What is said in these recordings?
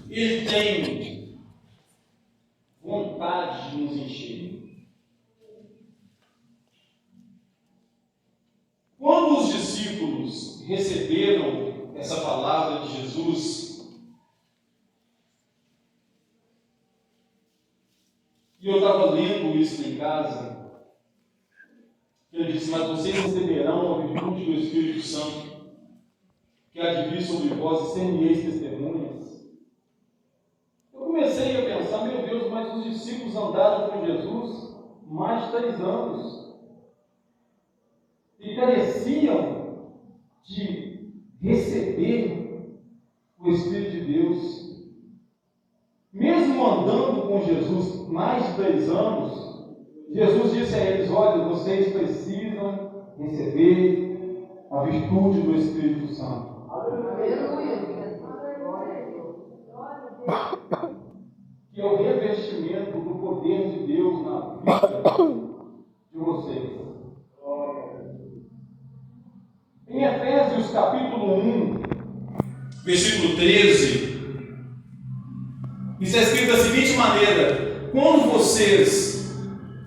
Ele tem vontade de nos encher. Quando os discípulos receberam essa palavra de Jesus, e eu estava lendo isso em casa, ele disse: mas vocês receberão a virtude do Espírito Santo, que há de vir sobre vós, e ser-me-eis testemunhas. Eu comecei a pensar: meu Deus, mas os discípulos andaram com Jesus mais de 3 anos. E careciam de receber o Espírito de Deus. Mesmo andando com Jesus mais de 3 anos, Jesus disse a eles: olha, vocês precisam receber a virtude do Espírito Santo. Que é o revestimento do poder de Deus na vida de vocês. Em Efésios capítulo 1, versículo 13, isso é escrito da seguinte maneira: quando vocês,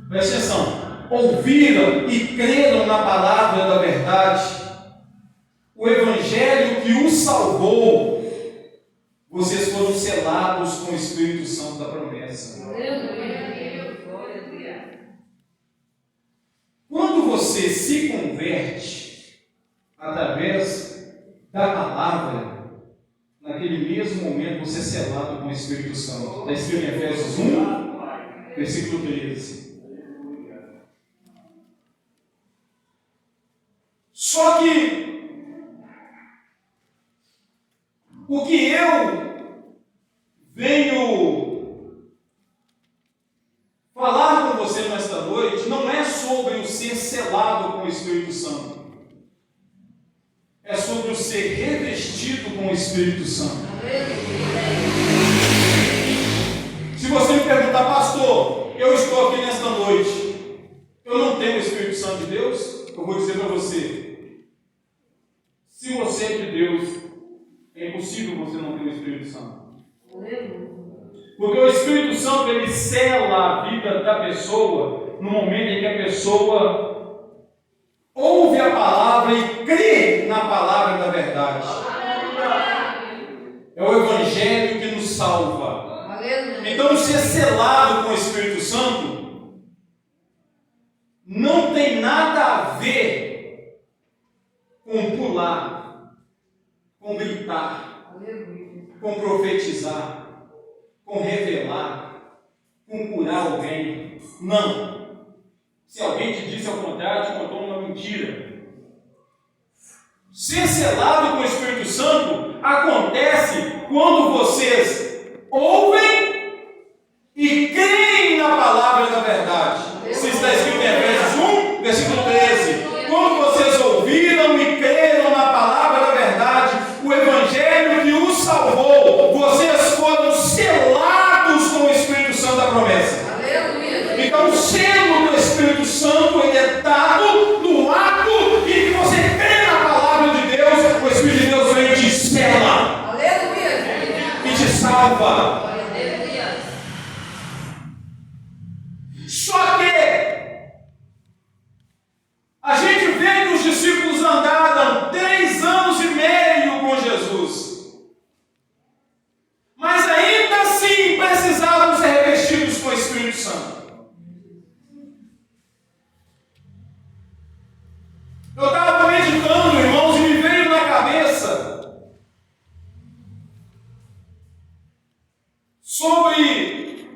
presta atenção, ouviram e creram na palavra da verdade, o evangelho que os salvou, vocês foram selados com o Espírito Santo da promessa. Quando você se converte através da palavra, naquele mesmo momento você é selado com o Espírito Santo. Está escrito em Efésios 1, versículo 13. Só que o que eu venho falar com você nesta noite não é sobre o ser selado com o Espírito Santo. É sobre o ser revestido com o Espírito Santo. Se você me perguntar: pastor, eu estou aqui nesta noite, eu não tenho o Espírito Santo de Deus, eu vou dizer para você: se você é de Deus, é impossível você não ter o Espírito Santo. Porque o Espírito Santo, ele sela a vida da pessoa no momento em que a pessoa ouve a palavra e crê na palavra da verdade. É o evangelho que nos salva. Então, ser selado com o Espírito Santo não tem nada a ver com pular, com gritar, com profetizar, com revelar, com curar alguém. Não. Se alguém te disse ao contrário, te contou uma mentira. Ser selado com o Espírito Santo acontece quando vocês ouvem e creem na palavra da verdade. Isso está escrito em Efésios 1, versículo 13. Quando vocês ouviram e creram na palavra da verdade, o evangelho que os salvou, vocês foram selados com o Espírito Santo da promessa. Então, o selo do Espírito Santo, ele é dado no ato em que você crê na palavra de Deus. O Espírito de Deus vem e te sela e te salva. Só que a gente vê que os discípulos andaram 3 anos e meio com Jesus, mas ainda assim precisavam ser revestidos com o Espírito Santo. Eu estava meditando, irmãos, e me veio na cabeça sobre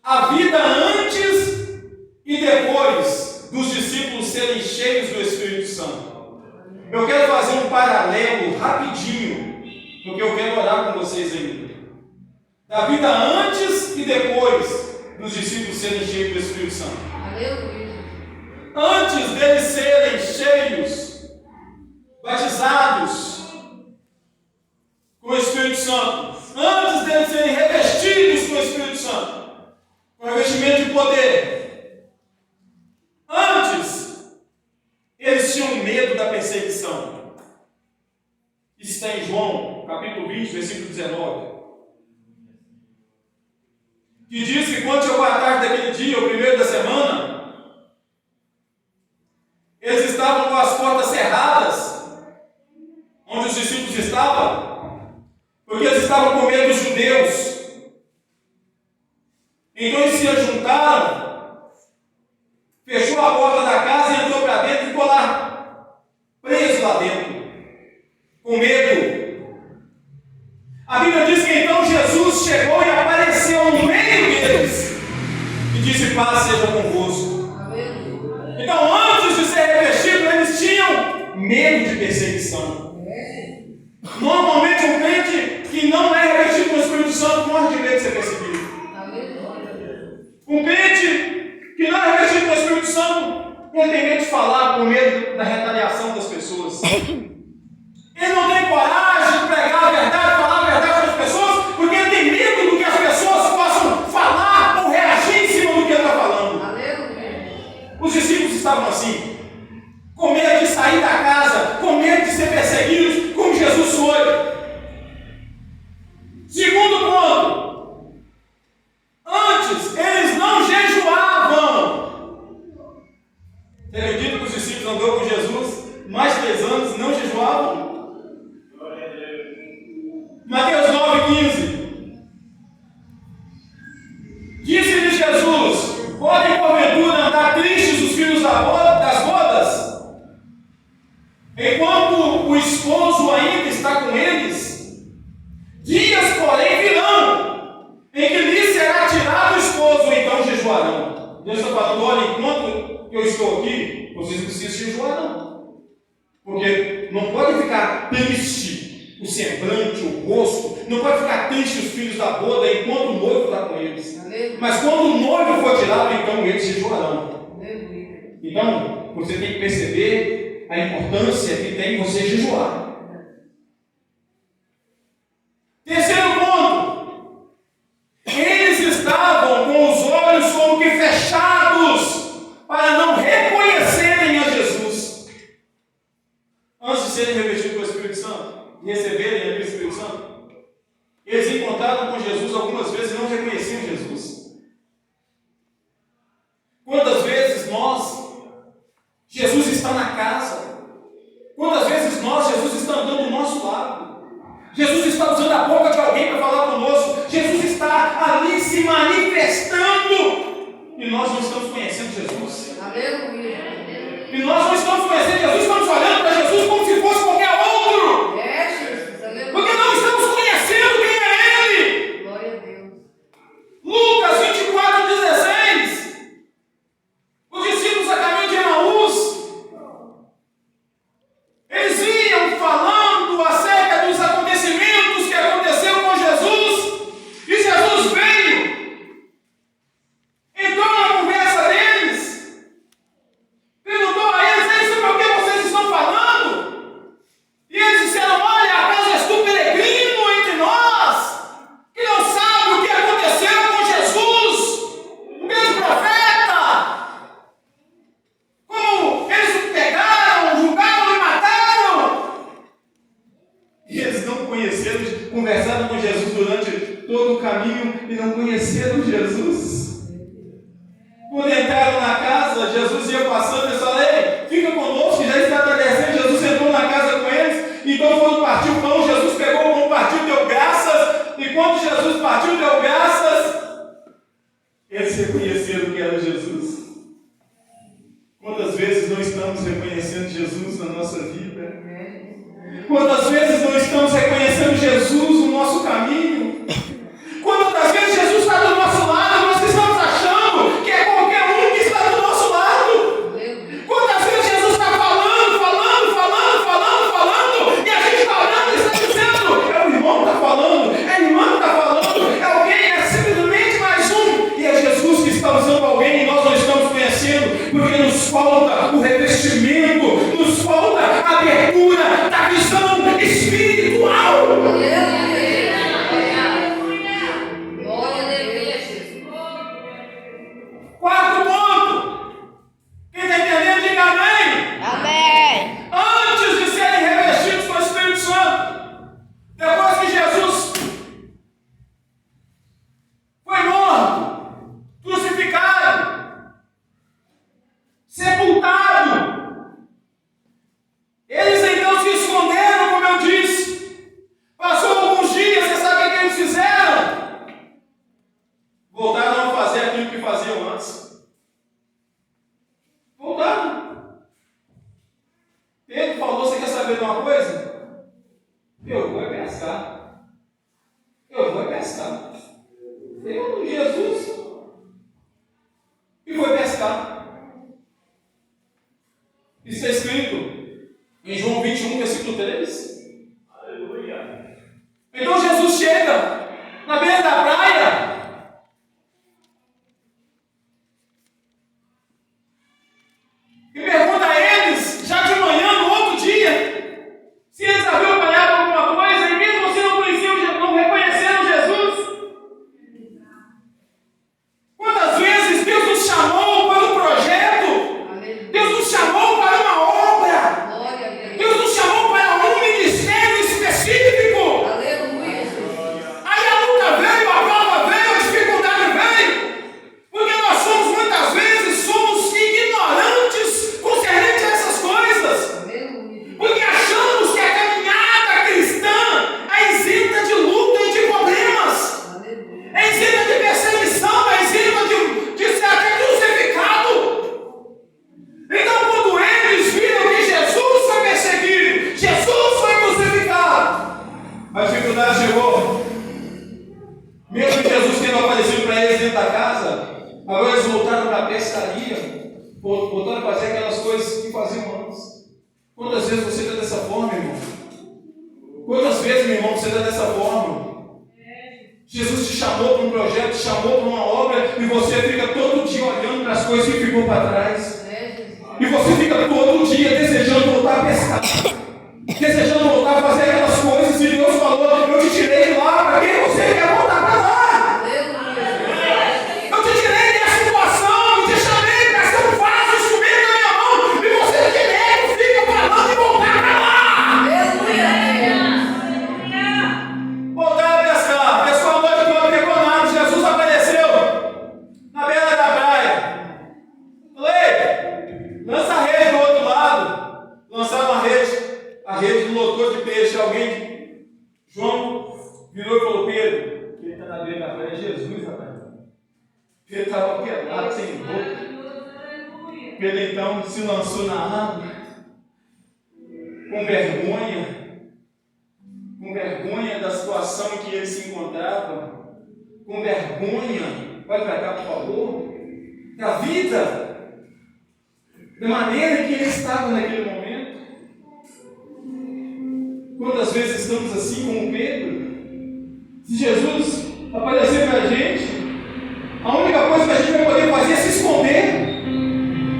a vida antes e depois dos discípulos serem cheios do Espírito Santo. Eu quero fazer um paralelo rapidinho, porque eu quero orar com vocês ainda. Da vida antes e depois dos discípulos serem cheios do Espírito Santo. Aleluia. Antes deles serem cheios, batizados com o Espírito Santo, antes deles serem revestidos com o Espírito Santo, com revestimento de poder, antes eles tinham medo da perseguição. Isso está em João, capítulo 20, versículo 19. que diz que quando chegou a tarde daquele dia, o primeiro da semana, eles estavam com as portas cerradas, onde os discípulos estavam, porque eles estavam com medo dos judeus. Então eles se juntaram, fechou a porta da casa e entrou para dentro e ficou lá, preso lá dentro, com medo. A Bíblia diz que então Jesus chegou e apareceu no meio deles e disse: paz seja convosco. Então, antes de ser revestido, eles tinham medo de perseguição. Normalmente, um crente que não é revestido com o Espírito Santo morre de medo de ser perseguido. Um crente que não é revestido com o Espírito Santo, ele tem medo de falar por medo da retaliação das pessoas. Ele não tem coragem de pregar a verdade, falar a verdade para as pessoas, porque ele tem medo do que as pessoas possam falar ou reagir em cima do que ele está falando. Os discípulos estavam assim, com medo de sair da casa, com medo de ser perseguidos, como Jesus foi. Segundo ponto, antes eles não jejuavam. Você acredita que os discípulos andaram com Jesus mais de 3 anos, não jejuavam? Mateus 9,15. Disse-lhe Jesus: podem porventura andar tristes os filhos das bodas, enquanto o esposo ainda está com eles? Dias, porém, virão, em que lhes será tirado o esposo, então jejuarão. Deus está falando: olha, enquanto eu estou aqui, vocês precisam jejuar, não. Porque não pode ficar triste o semblante, o rosto, não pode ficar triste os filhos da boda enquanto o noivo está com eles. Mas quando o noivo for tirado, então eles jejuarão. Então, você tem que perceber a importância que tem você jejuar. Terceiro ponto, eles estavam com os olhos como que fechados para não reconhecerem a Jesus antes de serem revestidos com o Espírito Santo e receberem aquele Espírito Santo. Eles encontraram com Jesus algumas vezes e não reconheciam Jesus. Quantas vezes Jesus está na casa? Quantas vezes Jesus está andando do nosso lado? Jesus está usando a boca de alguém para falar conosco. Jesus está ali se manifestando e nós não estamos conhecendo Jesus. E nós não estamos conhecendo Jesus, estamos olhando para Jesus como se fosse qualquer outro. Porque não estamos conhecendo quem é Ele. Glória a Deus. Lucas 24:16. Os discípulos a caminho de Emaús, eles iam falando acerca dos acontecimentos que aconteceram com Jesus, e Jesus veio, entrou na conversa deles, perguntou a eles: sobre o que vocês estão falando? E eles disseram: olha, acaso és tu peregrino entre nós, que não sabe o que aconteceu com Jesus, o mesmo profeta? Como eles o pegaram, julgaram e mataram? E eles não conheceram, conversaram com Jesus durante todo o caminho e não conheceram Jesus. Quando entraram na casa, Jesus ia passando e eles falaram: ei, fica conosco, já está atardecendo. Jesus entrou na casa com eles, então quando partiu o pão, Jesus pegou o pão, partiu, deu graças, e quando Jesus partiu, deu graças, eles reconheceram que era Jesus. Quantas vezes não estamos reconhecendo Jesus na nossa vida? Quantas vezes não estamos reconhecendo Jesus no nosso caminho? Quantas vezes Jesus está do nosso lado, nós estamos achando que é qualquer um que está do nosso lado? Quantas vezes Jesus está falando, e a gente está olhando e está dizendo: é o irmão que está falando, é a irmã que está falando, é alguém, é simplesmente mais um. E é Jesus que está usando alguém e nós não estamos conhecendo, porque nos falta o revestimento, nos falta a abertura da visão espiritual Eu vou pescar. Eu vou pescar. Jesus. E foi pescar. Isso está escrito em João 21, versículo 3. Aleluia. Então Jesus chega na beira da praia. E pergunta a eles, já de manhã, no outro dia, se eles haviam apanhado alguma coisa, e mesmo assim não reconheceram Jesus. Quantas vezes Deus nos chamou para um projeto, Deus nos chamou para uma obra, Deus nos chamou para um ministério específico. Aí a luta veio, a prova veio, a dificuldade veio, porque nós somos muitas vezes ignorantes concernente a essas coisas, porque achamos que a caminhada cristã é isenta de luta e de problemas, é isenta de perseguição, é isenta de ser até crucificado. Então, quando eles viram que Jesus foi perseguido, Jesus foi crucificado, a dificuldade chegou. Mesmo Jesus tendo aparecido para eles dentro da casa, agora eles voltaram para a pescaria, voltaram a fazer aquelas coisas que faziam antes. Quantas vezes você está dessa forma, irmão? Quantas vezes, meu irmão, você está dessa forma? Jesus te chamou para um projeto, te chamou para uma obra, e você fica todo dia olhando para as coisas que ficou para trás. E você fica todo dia desejando voltar a pescar, desejando voltar a fazer aquelas coisas, e Deus falou, eu te tirei de lá, para quem você quer voltar para lá? Eu te tirei dessa situação, eu te chamei para ser um vaso instrumento na minha mão, e você direto fica falando e voltar para lá. Voltar a pescar. Pessoal, a noite toda pegou nada. Jesus apareceu na beira da praia. Falei, lança a rede do outro lado. Lançaram a rede lotou de peixe. Alguém, João, virou e falou, Pedro, quem está na beira da praia é Jesus, rapaz. Pedro estava pelado, sem roupa. Pedro então se lançou na água, com vergonha da situação em que ele se encontrava, com vergonha, vai para cá, por favor, da vida, da maneira que ele estava naquele momento. Quantas vezes estamos assim como Pedro? Se Jesus aparecer para a gente, a única coisa que a gente vai poder fazer é se esconder,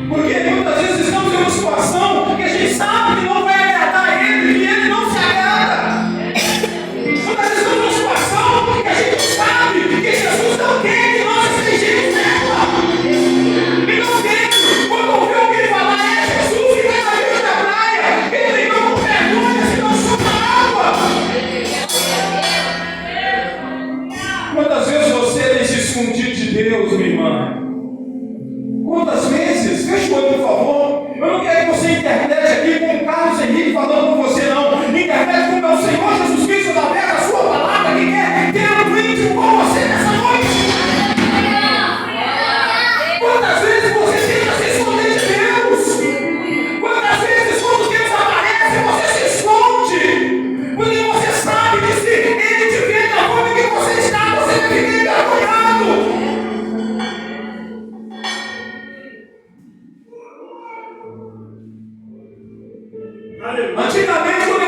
porque muitas vezes estamos em uma situação que a gente sabe que não vai agradar a Ele, e Ele não se agrada. Muitas vezes estamos em uma situação que a gente sabe que Jesus não quer que nós estejamos nela. Então Pedro, quando ouviu alguém falar, é Jesus que está na beira da praia, ele então com vergonha se lançou na água. Quantas vezes você tem se escondido de Deus, minha irmã? Quantas vezes? Feche o olho, por favor. Eu não quero que você interprete aqui com o Carlos Henrique falando com você, não. Interprete como é o Senhor Jesus Cristo através da sua palavra que quer ter um íntimo com você nessa noite. Quantas vezes você tenta se esconder de Deus? Quantas vezes, quando Deus aparece, você se esconde? Porque você sabe que se Ele te vê da forma que você está, você vai ficar envergonhado. Antigamente, quando